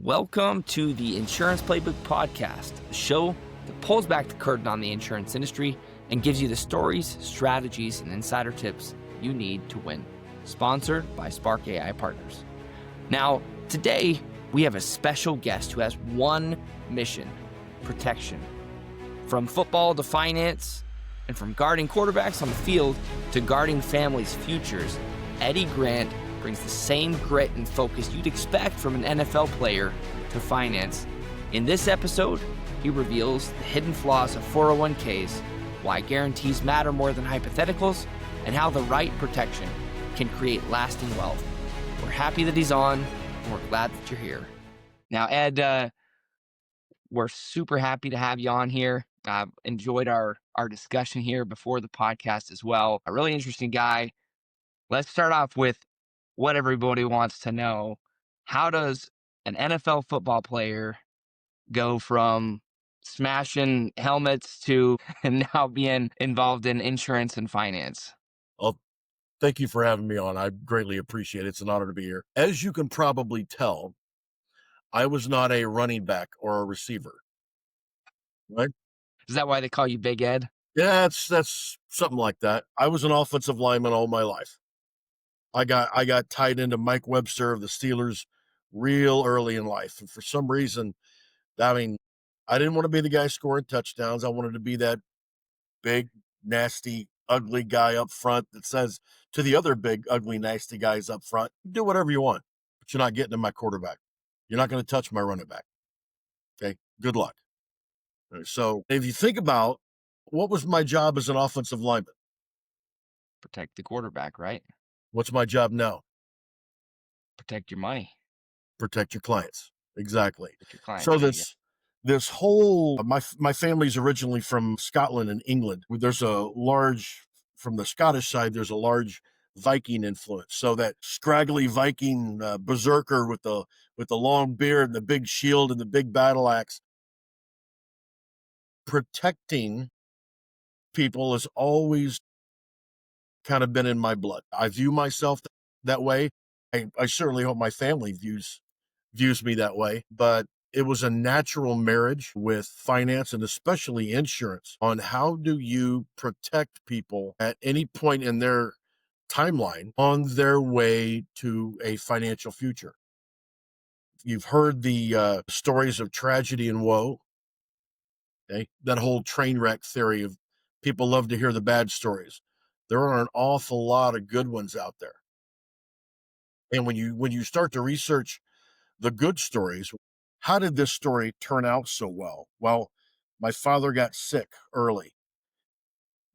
Welcome to the Insurance Playbook Podcast, the show that pulls back the curtain on the insurance industry and gives you the stories, strategies, and insider tips you need to win. Sponsored by Spark AI Partners. Now, today, we have a special guest who has one mission: protection. From football to finance, and from guarding quarterbacks on the field to guarding families' futures, Eddie Grant brings the same grit and focus you'd expect from an NFL player to finance. In this episode, he reveals the hidden flaws of 401ks, why guarantees matter more than hypotheticals, and how the right protection can create lasting wealth. We're happy that he's on, and we're glad that you're here. Now, Ed, we're super happy to have you on here. I've enjoyed our discussion here before the podcast as well. A really interesting guy. Let's start off with what everybody wants to know. How does an NFL football player go from smashing helmets to now being involved in insurance and finance? Well, thank you for having me on. I greatly appreciate it. It's an honor to be here. As you can probably tell, I was not a running back or a receiver, right? Is that why they call you Big Ed? Yeah, that's something like that. I was an offensive lineman all my life. I got tied into Mike Webster of the Steelers real early in life. And for some reason, I didn't want to be the guy scoring touchdowns. I wanted to be that big, nasty, ugly guy up front that says to the other big, ugly, nasty guys up front, do whatever you want, but you're not getting to my quarterback. You're not going to touch my running back. Okay, good luck. So if you think about what was my job as an offensive lineman? Protect the quarterback, right? What's my job now? Protect your money. Protect your clients. Exactly. Protect your clients. So this whole, my family's originally from Scotland and England. There's from the Scottish side, there's a large Viking influence. So that scraggly Viking berserker with the long beard and the big shield and the big battle axe, protecting people has always kind of been in my blood. I view myself that way. I certainly hope my family views me that way, but it was a natural marriage with finance and especially insurance on how do you protect people at any point in their timeline on their way to a financial future. You've heard the stories of tragedy and woe. Okay? That whole train wreck theory of people love to hear the bad stories. There are an awful lot of good ones out there. And when you start to research the good stories, how did this story turn out so well? Well, my father got sick early,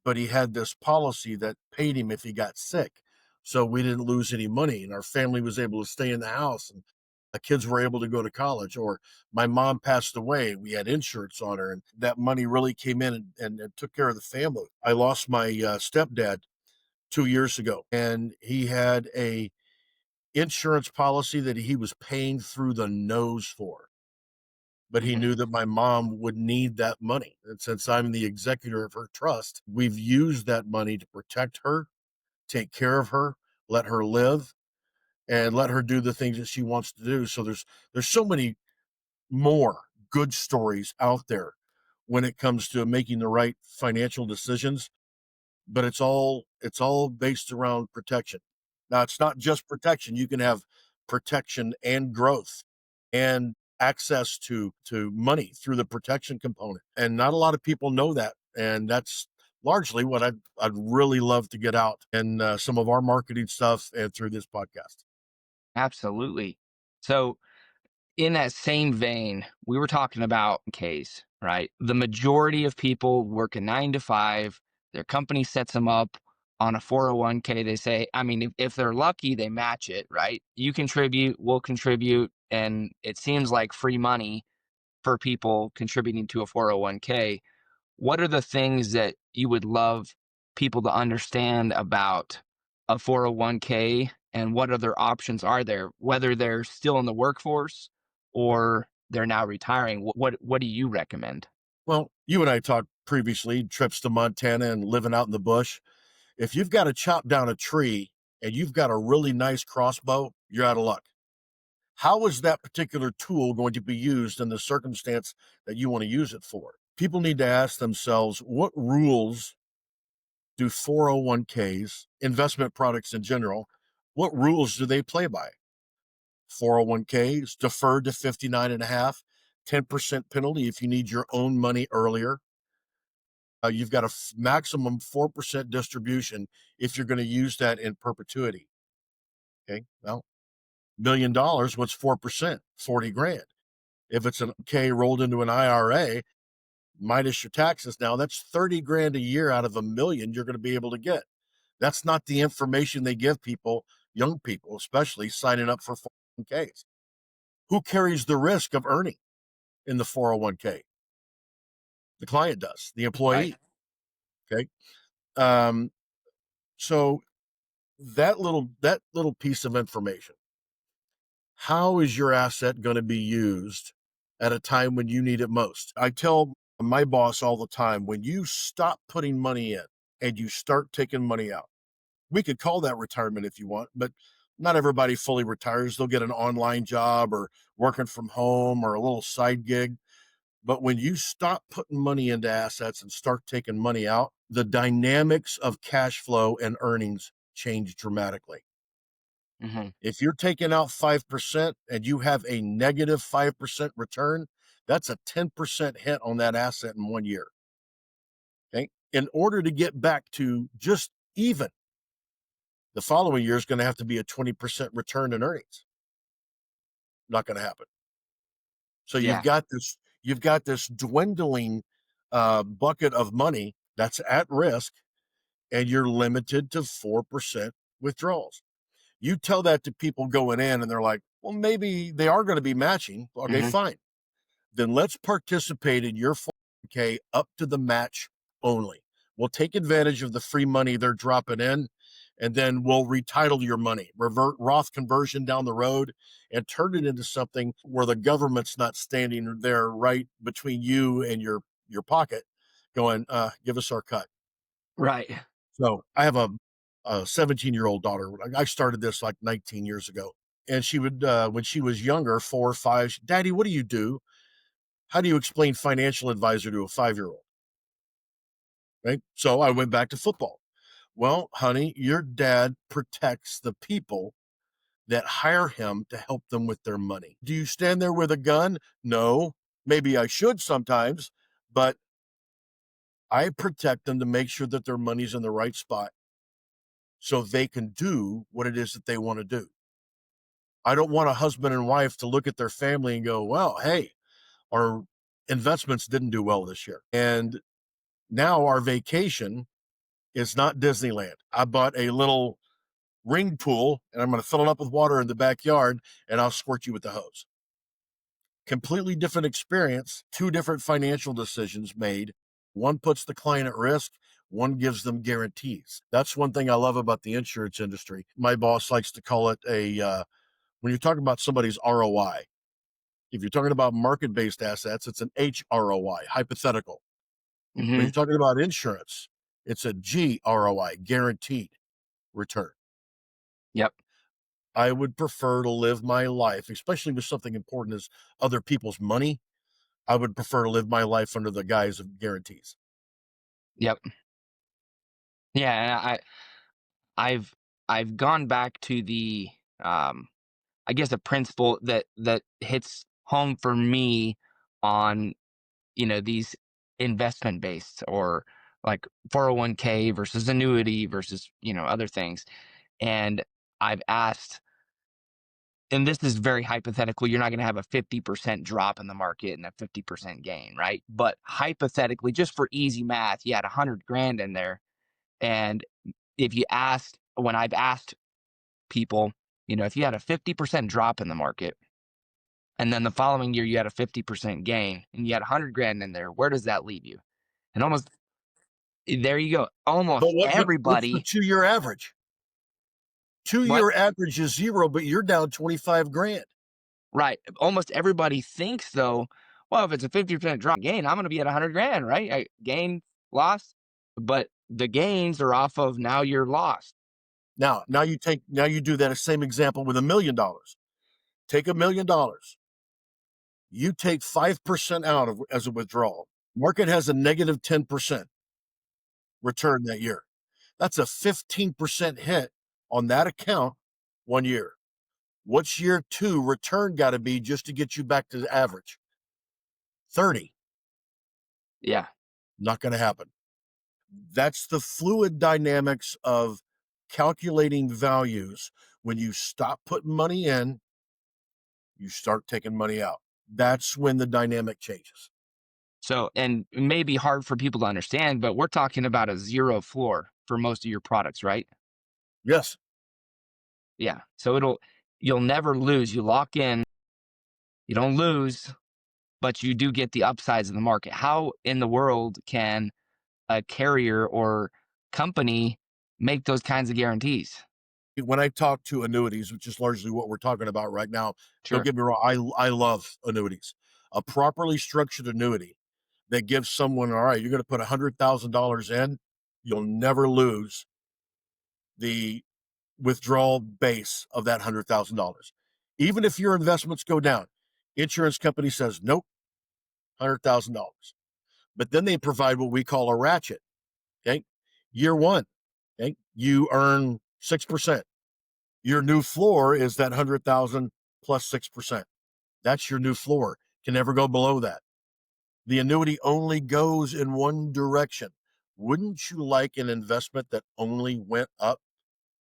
but he had this policy that paid him if he got sick. So we didn't lose any money and our family was able to stay in the house and the kids were able to go to college. Or my mom passed away. We had insurance on her and that money really came in and took care of the family. I lost my stepdad 2 years ago and he had a insurance policy that he was paying through the nose for. But he knew that my mom would need that money. And since I'm the executor of her trust, we've used that money to protect her, take care of her, let her live, and let her do the things that she wants to do. So there's so many more good stories out there when it comes to making the right financial decisions, but it's all based around protection. Now, it's not just protection. You can have protection and growth and access to money through the protection component. And not a lot of people know that. And that's largely what I'd really love to get out in some of our marketing stuff and through this podcast. Absolutely. So in that same vein, we were talking about case, right? The majority of people work a 9 to 5. Their company sets them up on a 401k. They say, if they're lucky, they match it, right? You contribute, we'll contribute. And it seems like free money for people contributing to a 401k. What are the things that you would love people to understand about a 401k and what other options are there, whether they're still in the workforce or they're now retiring? What do you recommend? Well, you and I talked previously, trips to Montana and living out in the bush. If you've got to chop down a tree and you've got a really nice crossbow, you're out of luck. How is that particular tool going to be used in the circumstance that you want to use it for? People need to ask themselves, what rules do 401ks, investment products in general, what rules do they play by? 401ks deferred to 59 and a half, 10% penalty if you need your own money earlier. You've got a maximum 4% distribution if you're going to use that in perpetuity. Okay. Well, $1 million, what's 4%? 40 grand. If it's an K rolled into an IRA, minus your taxes now, that's 30 grand a year out of $1 million you're going to be able to get. That's not the information they give people, young people, especially signing up for 401ks. Who carries the risk of earning in the 401k? The client does, the employee. Right. Okay. So that little piece of information, how is your asset going to be used at a time when you need it most? I tell my boss all the time, when you stop putting money in and you start taking money out, we could call that retirement if you want, but not everybody fully retires. They'll get an online job or working from home or a little side gig. But when you stop putting money into assets and start taking money out, the dynamics of cash flow and earnings change dramatically. Mm-hmm. If you're taking out 5% and you have a negative 5% return, that's a 10% hit on that asset in 1 year. Okay. In order to get back to just even, the following year is going to have to be a 20% return in earnings. Not going to happen. So you've got this dwindling bucket of money that's at risk, and you're limited to 4% withdrawals. You tell that to people going in and they're like, well, maybe they are going to be matching. Okay, fine. Then let's participate in your 401k up to the match only. We'll take advantage of the free money they're dropping in, and then we'll retitle your money, revert Roth conversion down the road, and turn it into something where the government's not standing there right between you and your pocket going, give us our cut. Right. So I have a 17-year-old daughter. I started this like 19 years ago. And she would, when she was younger, 4 or 5, Daddy, what do you do? How do you explain financial advisor to a 5-year-old? Right. So I went back to football. Well, honey, your dad protects the people that hire him to help them with their money. Do you stand there with a gun? No. Maybe I should sometimes, but I protect them to make sure that their money's in the right spot so they can do what it is that they want to do. I don't want a husband and wife to look at their family and go, well, hey, our investments didn't do well this year. And now our vacation is not Disneyland. I bought a little ring pool and I'm going to fill it up with water in the backyard and I'll squirt you with the hose. Completely different experience, 2 different financial decisions made. One puts the client at risk, one gives them guarantees. That's one thing I love about the insurance industry. My boss likes to call it when you're talking about somebody's ROI, if you're talking about market-based assets, it's an HROI, hypothetical. When you're talking about insurance, it's a GROI, guaranteed return. Yep. I would prefer to live my life, especially with something important as other people's money. I would prefer to live my life under the guise of guarantees. Yep. Yeah, and I've gone back to the I guess a principle that hits home for me on, these investment based or like 401k versus annuity versus, other things. And I've asked, and this is very hypothetical, you're not going to have a 50% drop in the market and a 50% gain, right? But hypothetically, just for easy math, you had 100 grand in there. And if you asked, when I've asked people, if you had a 50% drop in the market and then the following year you had a 50% gain and you had 100 grand in there, where does that leave you? And almost, there you go. But Almost what's the everybody, 2-year average? what? 2-year average is 0, but you're down 25 grand. Right. Almost everybody thinks though, well, if it's a 50% drop gain, I'm going to be at 100 grand, right? Gain, loss. But the gains are off of now you're lost. Now you do that same example with $1 million. Take $1 million. You take 5% out of as a withdrawal. Market has a negative 10% return that year. That's a 15% hit on that account 1 year. What's year 2 return got to be just to get you back to the average? 30. Yeah. Not going to happen. That's the fluid dynamics of calculating values. When you stop putting money in, you start taking money out. That's when the dynamic changes. So, and it may be hard for people to understand, but we're talking about a zero floor for most of your products, right? Yes. Yeah. So you'll never lose. You lock in, you don't lose, but you do get the upsides of the market. How in the world can a carrier or company make those kinds of guarantees? When I talk to annuities, which is largely what we're talking about right now, don't Sure. get me wrong, I love annuities. A properly structured annuity that gives someone, all right, you're going to put $100,000 in, you'll never lose the withdrawal base of that $100,000. Even if your investments go down, insurance company says, nope, $100,000. But then they provide what we call a ratchet. Okay. Year 1, okay, you earn 6%. Your new floor is that 100,000 plus 6%. That's your new floor. Can never go below that. The annuity only goes in one direction. Wouldn't you like an investment that only went up?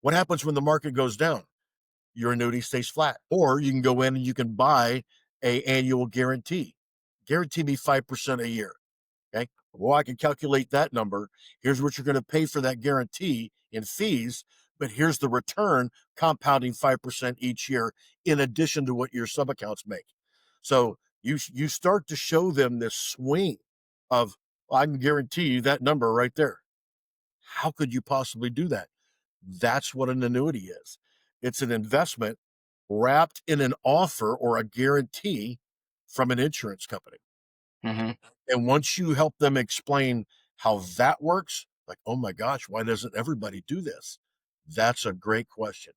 What happens when the market goes down? Your annuity stays flat. Or you can go in and you can buy a annual guarantee. Guarantee me 5% a year. Okay. Well, I can calculate that number. Here's what you're going to pay for that guarantee in fees, but here's the return compounding 5% each year in addition to what your sub accounts make. So you start to show them this swing of, I can guarantee you that number right there. How could you possibly do that? That's what an annuity is. It's an investment wrapped in an offer or a guarantee from an insurance company. Mm-hmm. And once you help them explain how that works, like, oh my gosh, why doesn't everybody do this? That's a great question,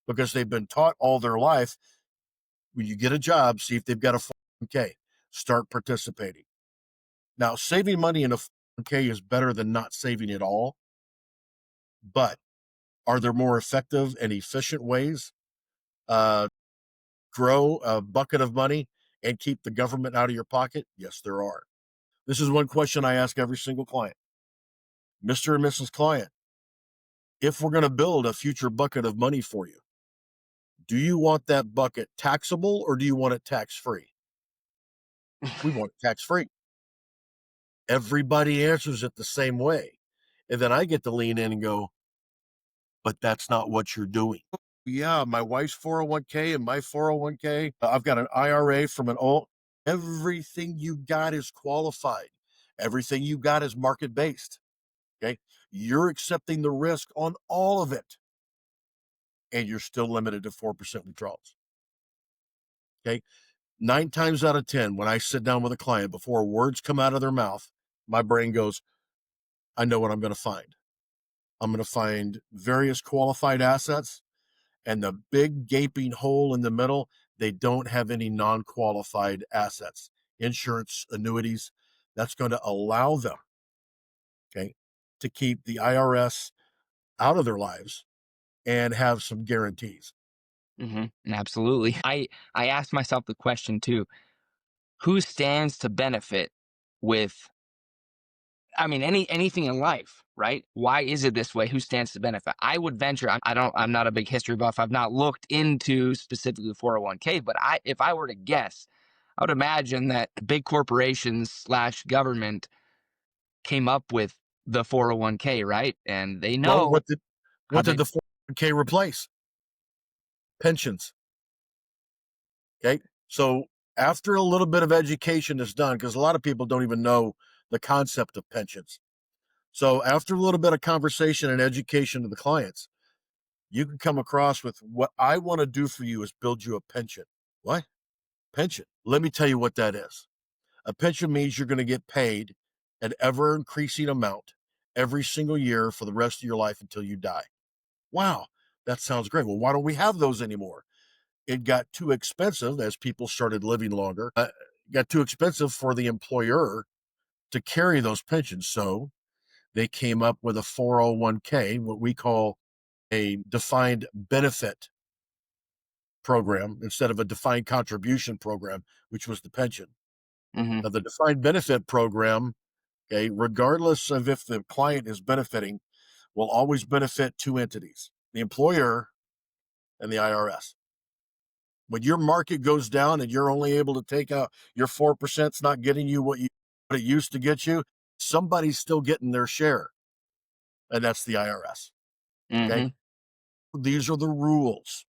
because they've been taught all their life, when you get a job, see if they've got a 401k, start participating. Now, saving money in a 401k is better than not saving at all. But are there more effective and efficient ways grow a bucket of money and keep the government out of your pocket? Yes, there are. This is one question I ask every single client. Mr. and Mrs. Client, if we're going to build a future bucket of money for you, do you want that bucket taxable or do you want it tax free? We want it tax free. Everybody answers it the same way. And then I get to lean in and go, but that's not what you're doing. Yeah, my wife's 401k and my 401k. I've got an IRA from an old. Everything you got is qualified. Everything you got is market based. Okay. You're accepting the risk on all of it. And you're still limited to 4% withdrawals. Okay. 9 times out of 10, when I sit down with a client, before words come out of their mouth, my brain goes, I know what I'm going to find. I'm going to find various qualified assets, and the big gaping hole in the middle, they don't have any non-qualified assets, insurance, annuities. That's going to allow them, okay, to keep the IRS out of their lives and have some guarantees. Mm-hmm. Absolutely. I asked myself the question too, who stands to benefit with, I mean, anything in life, right? Why is it this way? Who stands to benefit? I would venture, I'm not a big history buff. I've not looked into specifically 401k, but if I were to guess, I would imagine that big corporations slash government came up with the 401k, right? And they Well, know how what did to, the 401k replace? Pensions. Okay. So after a little bit of education is done, because a lot of people don't even know the concept of pensions. So after a little bit of conversation and education to the clients, you can come across with, what I want to do for you is build you a pension. What? Pension. Let me tell you what that is. A pension means you're going to get paid an ever increasing amount every single year for the rest of your life until you die. Wow. That sounds great. Well, why don't we have those anymore? it got too expensive as people started living longer. Got too expensive for the employer to carry those pensions. So they came up with a 401k, what we call a defined benefit program instead of a defined contribution program, which was the pension. Mm-hmm. Now, the defined benefit program, okay, regardless of if the client is benefiting, will always benefit two entities, the employer and the IRS. When your market goes down and you're only able to take out your 4%, it's not getting you what it used to get you, somebody's still getting their share, and that's the IRS. Okay. Mm-hmm. These are the rules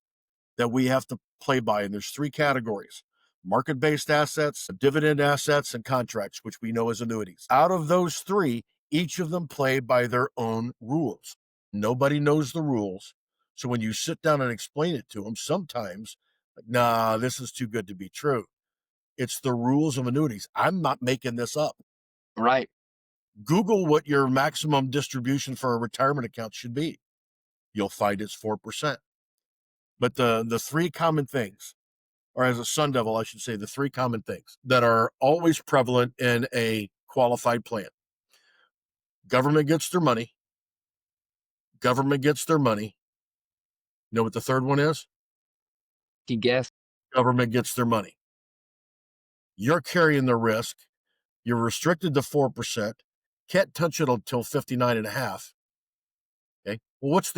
that we have to play by. And there's three categories: market-based assets, dividend assets, and contracts, which we know as annuities. Out of those three, each of them play by their own rules. Nobody knows the rules. So when you sit down and explain it to them, sometimes, nah, this is too good to be true. It's the rules of annuities. I'm not making this up. Right. Google what your maximum distribution for a retirement account should be. You'll find it's 4%. But the three common things, or as a Sun Devil, I should say, the three common things that are always prevalent in a qualified plan: government gets their money. Government gets their money. You know what the third one is? You guess. Government gets their money. You're carrying the risk. You're restricted to 4%. Can't touch it until 59 and a half. Okay. Well, what's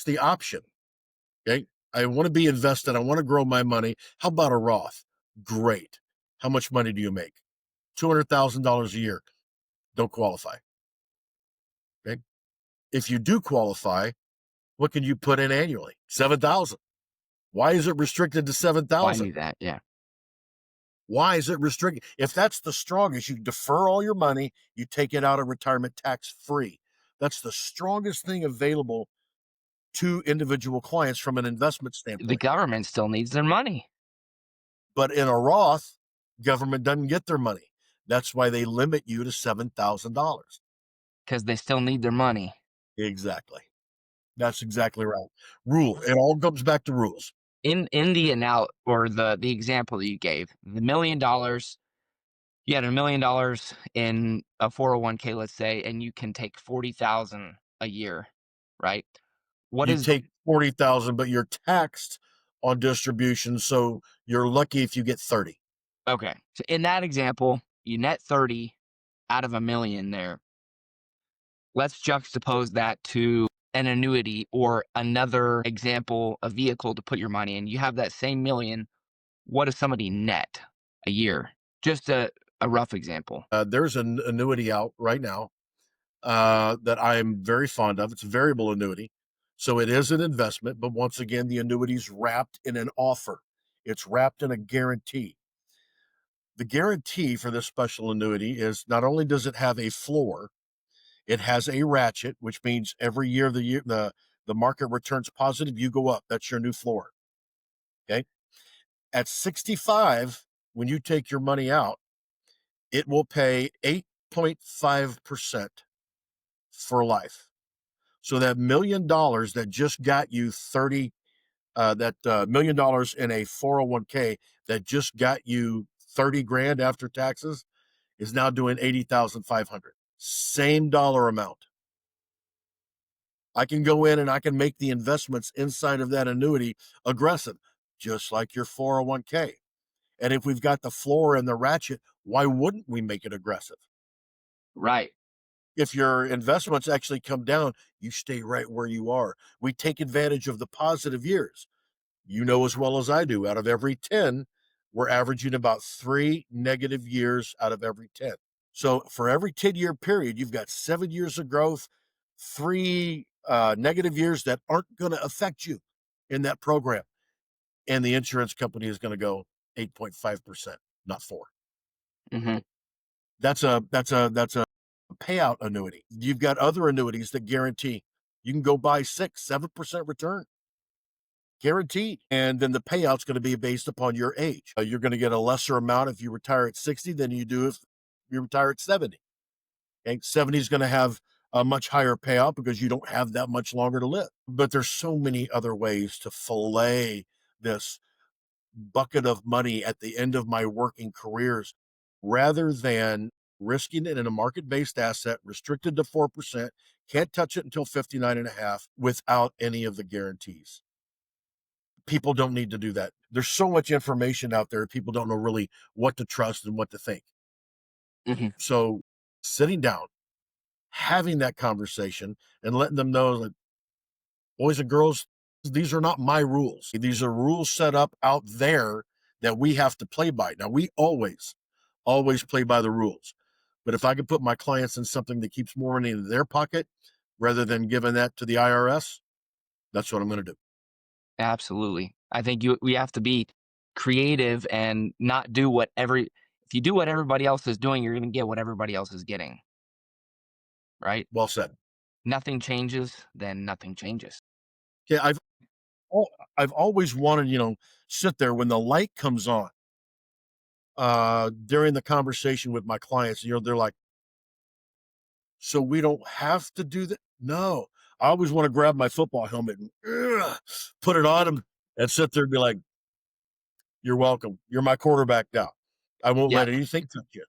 the option? Okay. I want to be invested. I want to grow my money. How about a Roth? Great. How much money do you make? $200,000 a year. Don't qualify. Okay. If you do qualify, what can you put in annually? 7,000. Why is it restricted to I 7,000? knew that. Yeah. Why is it restricted? If that's the strongest, you defer all your money, you take it out of retirement tax free. That's the strongest thing available to individual clients from an investment The standpoint. government still needs their money But in a Roth, government doesn't get their money. That's why they limit you to $7,000. because they still need their money. Exactly. That's exactly right. Rule. It all comes back to rules. In the example that you gave, the $1 million, you had $1 million in a 401k, let's say, and you can take 40,000 a year, right? What You is take 40,000, but you're taxed on distribution, so you're lucky if you get 30. okay? So in that example, you net 30 out of $1 million there. Let's juxtapose that to an annuity or another example, a vehicle to put your money in. You have that same million. What does somebody net a year? Just a rough example. There's an annuity out right now that I'm very fond of. It's a variable annuity. So it is an investment, but once again, the annuity's wrapped in an offer. It's wrapped in a guarantee. The guarantee for this special annuity is not only does it have a floor, it has a ratchet, which means every year the market returns positive, you go up. That's your new floor. Okay. At 65, when you take your money out, it will pay 8.5% for life. So that $1 million that just got you 30, that $1 million in a 401k that just got you 30 grand after taxes is now doing 80,500. Same dollar amount. I can go in and I can make the investments inside of that annuity aggressive, just like your 401k. And if we've got the floor and the ratchet, why wouldn't we make it aggressive? Right. If your investments actually come down, you stay right where you are. We take advantage of the positive years. You know as well as I do, out of every 10, we're averaging about 3 negative years out of every 10. So for every 10-year period, you've got 7 years of growth, 3 negative years that aren't going to affect you in that program. And the insurance company is going to go 8.5%, not 4. Mm-hmm. That's a payout annuity. You've got other annuities that guarantee you can go buy 6-7% return, guaranteed. And then the payout's going to be based upon your age. You're going to get a lesser amount if you retire at 60 than you do if you retire at 70. Okay? 70 is going to have a much higher payout because you don't have that much longer to live. But there's so many other ways to fillet this. bucket of money at the end of my working careers rather than risking it in a market-based asset restricted to 4%, can't touch it until 59.5 without any of the guarantees. People don't need to do that. There's so much information out there. People don't know really what to trust and what to think. Hmm. So sitting down, having that conversation and letting them know that, boys and girls, these are not my rules. These are rules set up out there that we have to play by. Now, we always play by the rules. But if I could put my clients in something that keeps more money in their pocket rather than giving that to the IRS, that's what I'm going to do. Absolutely. I think we have to be creative and not do if you do what everybody else is doing, you're going to get what everybody else is getting. Right? Well said. Nothing changes, then nothing changes. Yeah, I've always wanted, sit there when the light comes on during the conversation with my clients. They're like, so we don't have to do that? No. I always want to grab my football helmet and put it on them and sit there and be like, you're welcome. You're my quarterback now. I won't Yeah. let anything touch you.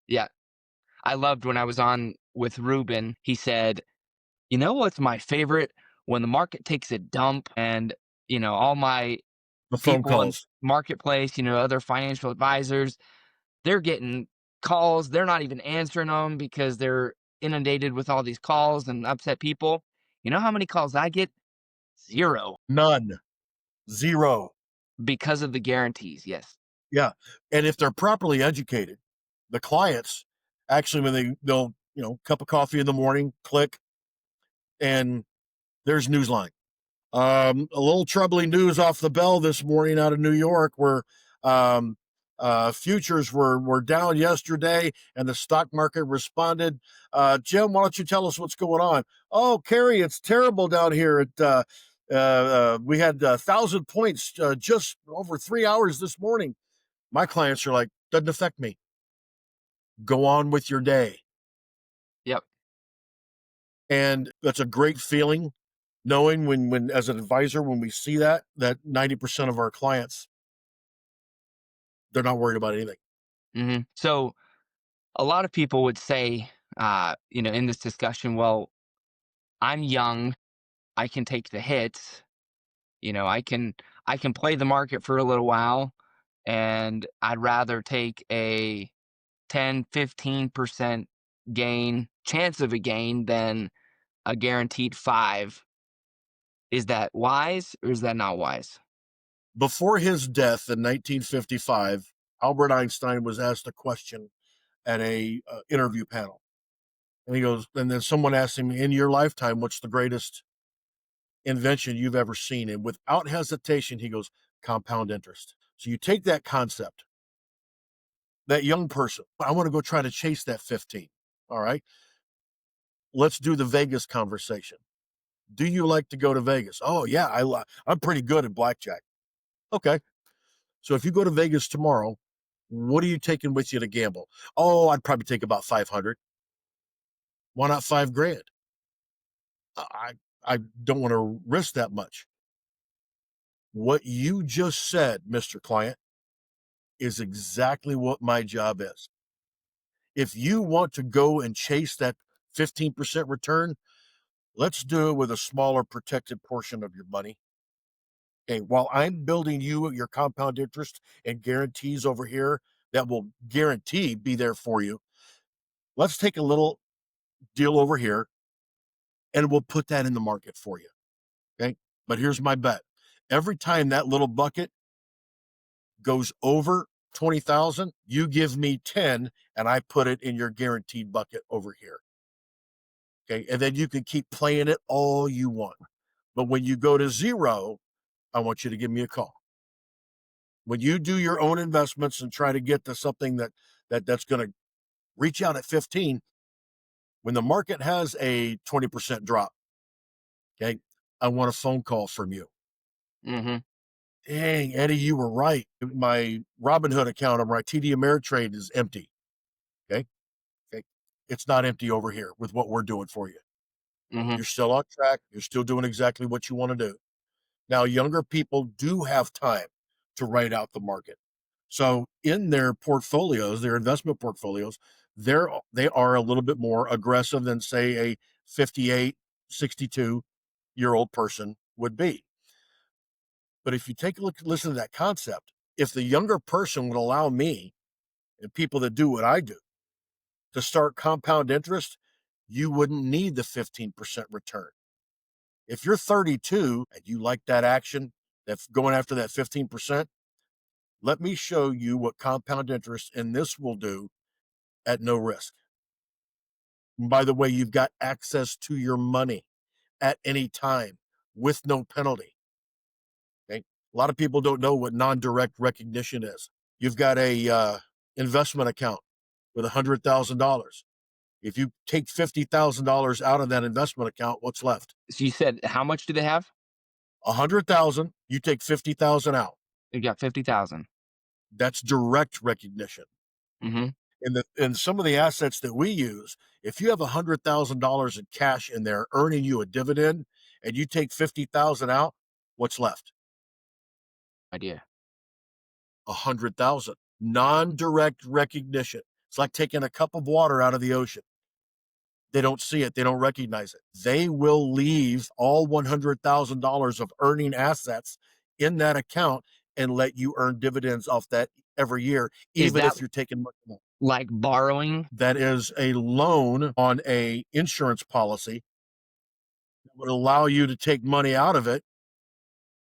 Yeah. I loved when I was on with Ruben. He said, you know what's my favorite? When the market takes a dump and, all my The phone people in calls. marketplace, other financial advisors, they're getting calls. They're not even answering them because they're inundated with all these calls and upset people. You know how many calls I get? Zero, None. Zero. because of the guarantees. Yes. Yeah. And if they're properly educated, the clients actually, when they'll, cup of coffee in the morning, click, and there's Newsline. A little troubling news off the bell this morning out of New York, where futures were down yesterday, and the stock market responded. Jim, why don't you tell us what's going on? Oh, Carrie, it's terrible down here. We had 1,000 points just over 3 hours this morning. My clients are like, doesn't affect me. Go on with your day. Yep. And that's a great feeling, knowing when as an advisor, when we see that 90% of our clients, they're not worried about anything. Hmm. So a lot of people would say, in this discussion, well, I'm young. I can take the hits. I can play the market for a little while, and I'd rather take a 10-15% chance of a gain than a guaranteed 5. Is that wise or is that not wise? Before his death in 1955, Albert Einstein was asked a question at a interview panel. And he goes, and then someone asked him, in your lifetime, what's the greatest invention you've ever seen? And without hesitation, he goes, compound interest. So you take that concept, that young person, I want to go try to chase that 15. All right. Let's do the Vegas conversation. Do you like to go to Vegas? Oh, yeah, I'm pretty good at blackjack. Okay. So if you go to Vegas tomorrow, what are you taking with you to gamble? Oh, I'd probably take about 500. Why not 5 grand? I don't want to risk that much. What you just said, Mr. Client, is exactly what my job is. If you want to go and chase that 15% return, let's do it with a smaller protected portion of your money. Okay, while I'm building you your compound interest and guarantees over here that will guarantee be there for you, let's take a little deal over here and we'll put that in the market for you. Okay. But here's my bet. Every time that little bucket goes over 20,000, you give me 10 and I put it in your guaranteed bucket over here. Okay. And then you can keep playing it all you want. But when you go to zero, I want you to give me a call. When you do your own investments and try to get to something that's going to reach out at 15, when the market has a 20% drop, okay, I want a phone call from you. Mm-hmm. Dang, Eddie, you were right. My Robinhood account or my TD Ameritrade is empty. Okay. Okay. It's not empty over here with what we're doing for you. Mm-hmm. You're still on track. You're still doing exactly what you want to do. Now, younger people do have time to ride out the market. So in their portfolios, their investment portfolios, they are a little bit more aggressive than, say, a 58, 62-year-old person would be. But if you take a look, listen to that concept, if the younger person would allow me and people that do what I do to start compound interest, you wouldn't need the 15% return. If you're 32 and you like that action, that's going after that 15%, let me show you what compound interest in this will do at no risk. And by the way, you've got access to your money at any time with no penalty. Okay. A lot of people don't know what non-direct recognition is. You've got a investment account with $100,000. If you take $50,000 out of that investment account, what's left? So you said how much do they have? 100,000. You take 50,000 out. You got 50,000. That's direct recognition. Mm-hmm. In some of the assets that we use, if you have $100,000 in cash in there earning you a dividend, and you take 50,000 out, what's left? Idea. 100,000. Non-direct recognition. It's like taking a cup of water out of the ocean. They don't see it. They don't recognize it. They will leave all $100,000 of earning assets in that account and let you earn dividends off that every year, even if you're taking much more. Like borrowing? That is a loan on a insurance policy that would allow you to take money out of it,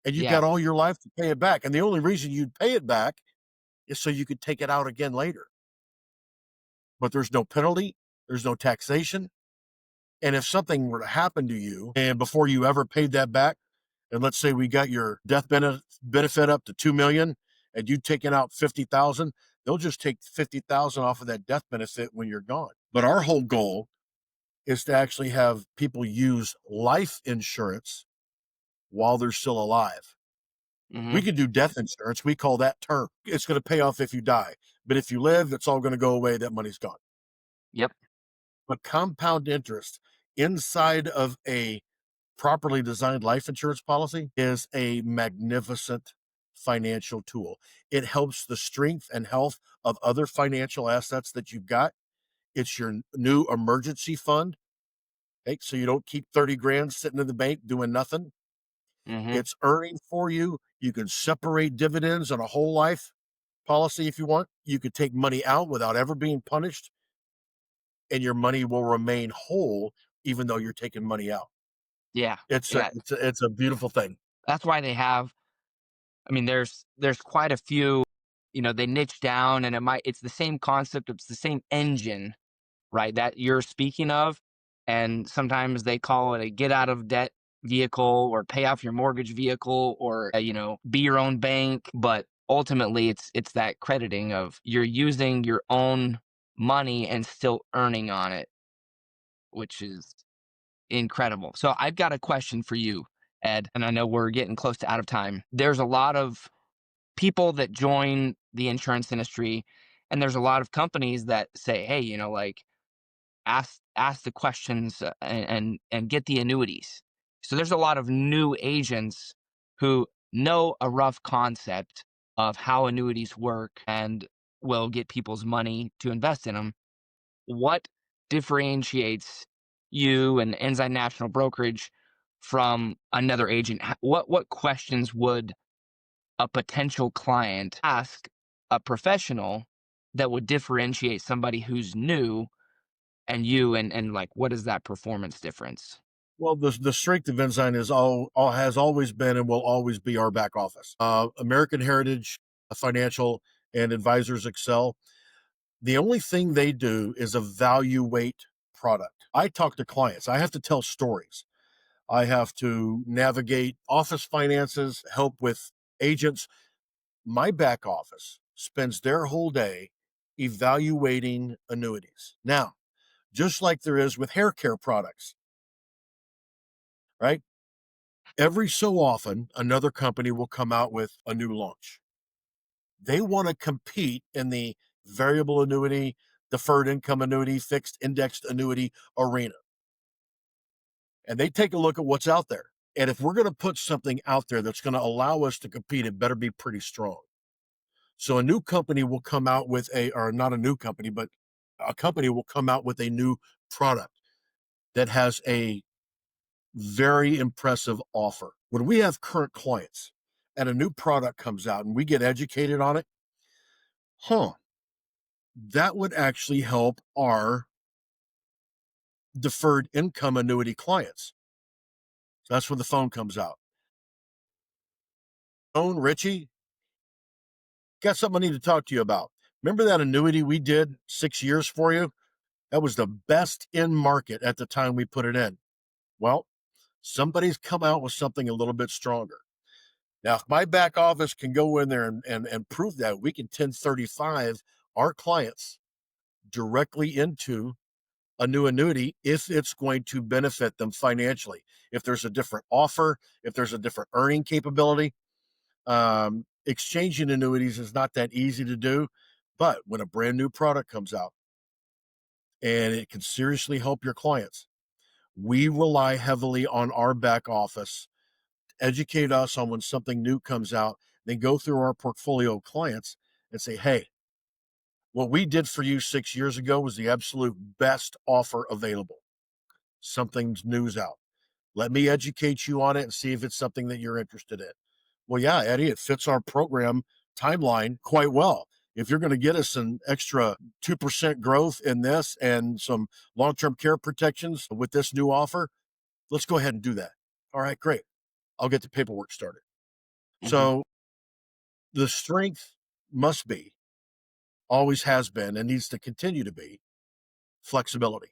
and you've got all your life to pay it back. And the only reason you'd pay it back is so you could take it out again later. But there's no penalty. There's no taxation. And if something were to happen to you and before you ever paid that back, and let's say we got your death benefit up to $2 million and you'd taken out 50,000, they'll just take 50,000 off of that death benefit when you're gone. But our whole goal is to actually have people use life insurance while they're still alive. Mm-hmm. We can do death insurance. We call that term. It's going to pay off if you die. But if you live, it's all going to go away. That money's gone. Yep. But compound interest inside of a properly designed life insurance policy is a magnificent financial tool. It helps the strength and health of other financial assets that you've got. It's your new emergency fund. Okay, so you don't keep 30 grand sitting in the bank doing nothing. Mm-hmm. It's earning for you. You can separate dividends on a whole life policy if you want. You could take money out without ever being punished, and your money will remain whole even though you're taking money out. Yeah. It's a beautiful thing. That's why they have, I mean, there's quite a few, they niche down, and it's the same concept. It's the same engine, right, that you're speaking of. And sometimes they call it a get out of debt vehicle or pay off your mortgage vehicle or, be your own bank. But ultimately it's that crediting of you're using your own money and still earning on it, which is incredible. So I've got a question for you, Ed, and I know we're getting close to out of time. There's a lot of people that join the insurance industry, and there's a lot of companies that say, hey, ask the questions and get the annuities. So there's a lot of new agents who know a rough concept of how annuities work and will get people's money to invest in them. What differentiates you and Ensign National Brokerage from another agent? What questions would a potential client ask a professional that would differentiate somebody who's new and you, and like, what is that performance difference? Well, the strength of Ensign is has always been and will always be our back office. American Heritage Financial and Advisors Excel. The only thing they do is evaluate product. I talk to clients. I have to tell stories. I have to navigate office finances, help with agents. My back office spends their whole day evaluating annuities. Now, just like there is with hair care products, right? Every so often, another company will come out with a new launch. They want to compete in the variable annuity, deferred income annuity, fixed indexed annuity arena. And they take a look at what's out there. And if we're going to put something out there that's going to allow us to compete, it better be pretty strong. So a new company will come out with or not a new company, but a company will come out with a new product that has a very impressive offer. When we have current clients and a new product comes out and we get educated on it, that would actually help our deferred income annuity clients. So that's when the phone comes out. Phone, Richie, got something I need to talk to you about. Remember that annuity we did 6 years for you? That was the best in market at the time we put it in. Well, somebody's come out with something a little bit stronger. Now, if my back office can go in there and prove that, we can 1035 our clients directly into a new annuity if it's going to benefit them financially. If there's a different offer, if there's a different earning capability, exchanging annuities is not that easy to do. But when a brand new product comes out and it can seriously help your clients, we rely heavily on our back office to educate us on when something new comes out, then go through our portfolio of clients and say, hey, what we did for you 6 years ago was the absolute best offer available. Something's new's out. Let me educate you on it and see if it's something that you're interested in. Well, yeah, Eddie, it fits our program timeline quite well. If you're going to get us an extra 2% growth in this and some long-term care protections with this new offer, let's go ahead and do that. All right, great. I'll get the paperwork started. Mm-hmm. So the strength must be, always has been, and needs to continue to be, flexibility.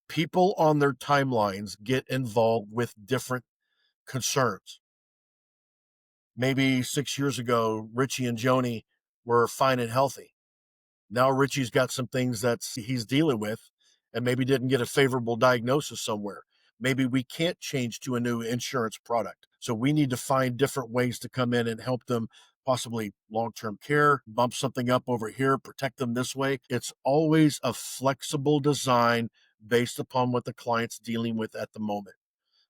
People on their timelines get involved with different concerns. Maybe 6 years ago, Richie and Joni were fine and healthy. Now Richie's got some things that he's dealing with and maybe didn't get a favorable diagnosis somewhere. Maybe we can't change to a new insurance product. So we need to find different ways to come in and help them, possibly long-term care, bump something up over here, protect them this way. It's always a flexible design based upon what the client's dealing with at the moment.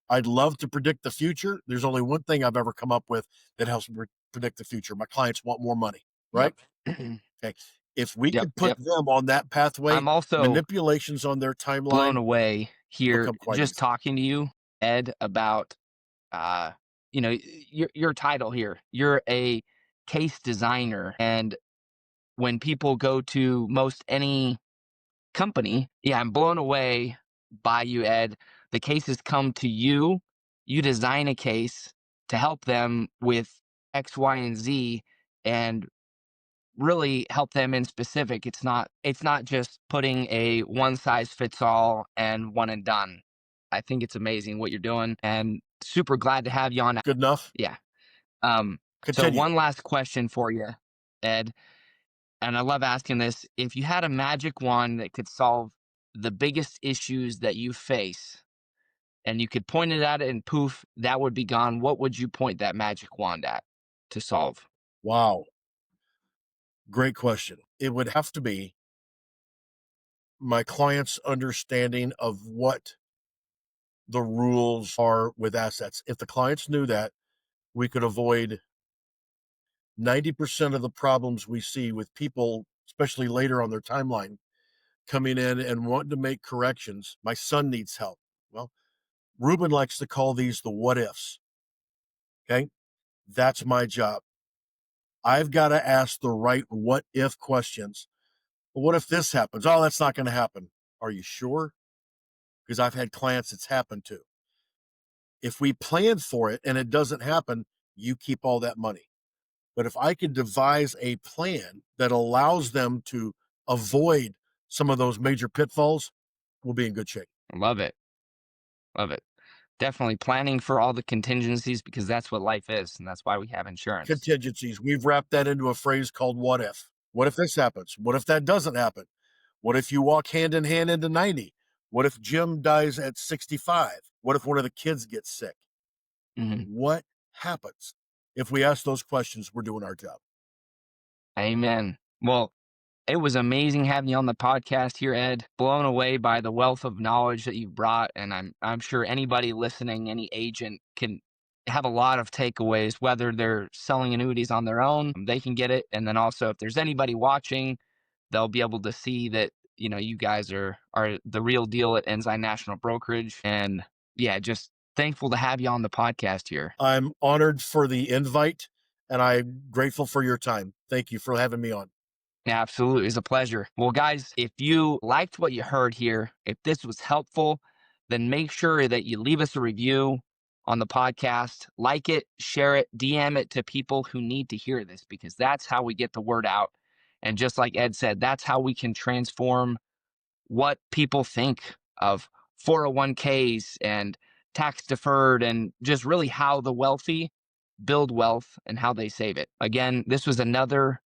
I'd love to predict the future. There's only one thing I've ever come up with that helps me predict the future. My clients want more money, right? Yep. Okay. If we could put them on that pathway, I'm also manipulations on their timeline blown away here just easy. talking to you, Ed, about your title here. You're a case designer, and when people go to most any company, I'm blown away by you, Ed. The cases come to you. You design a case to help them with X, Y, and Z, and really help them in specific. It's not just putting a one size fits all and one and done. I think it's amazing what you're doing, and super glad to have you on. Good enough? Yeah. So Continue. one last question for you, Ed, and I love asking this. If you had a magic wand that could solve the biggest issues that you face, and you could point it at it and poof, that would be gone, what would you point that magic wand at to solve? Wow. Great question. It would have to be my client's understanding of what the rules are with assets. If the clients knew that, we could avoid 90% of the problems we see with people, especially later on their timeline, coming in and wanting to make corrections. My son needs help. Well, Ruben likes to call these the what ifs. Okay. That's my job. I've got to ask the right what if questions. Well, what if this happens? Oh, that's not going to happen. Are you sure? Because I've had clients it's happened to. If we plan for it and it doesn't happen, you keep all that money. But if I could devise a plan that allows them to avoid some of those major pitfalls, we'll be in good shape. Love it. Love it. Definitely planning for all the contingencies, because that's what life is, and that's why we have insurance. Contingencies. We've wrapped that into a phrase called what if. What if this happens? What if that doesn't happen? What if you walk hand in hand into 90? What if Jim dies at 65? What if one of the kids gets sick? Mm-hmm. What happens? If we ask those questions, we're doing our job. Amen. Well, It was amazing having you on the podcast here, Ed. Blown away by the wealth of knowledge that you brought, and I'm sure anybody listening, any agent, can have a lot of takeaways. Whether they're selling annuities on their own, they can get it, and then also if there's anybody watching, they'll be able to see that you guys are the real deal at Ensign National Brokerage, and yeah, just thankful to have you on the podcast here. I'm honored for the invite, and I'm grateful for your time. Thank you for having me on. Absolutely. It's a pleasure. Well, guys, if you liked what you heard here, if this was helpful, then make sure that you leave us a review on the podcast, like it, share it, DM it to people who need to hear this, because that's how we get the word out. And just like Ed said, that's how we can transform what people think of 401ks and tax deferred, and just really how the wealthy build wealth and how they save it. Again, this was another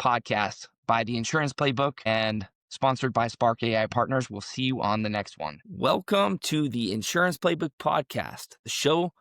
podcast by the Insurance Playbook and sponsored by Spark AI Partners. We'll see you on the next one. Welcome to the Insurance Playbook Podcast, the show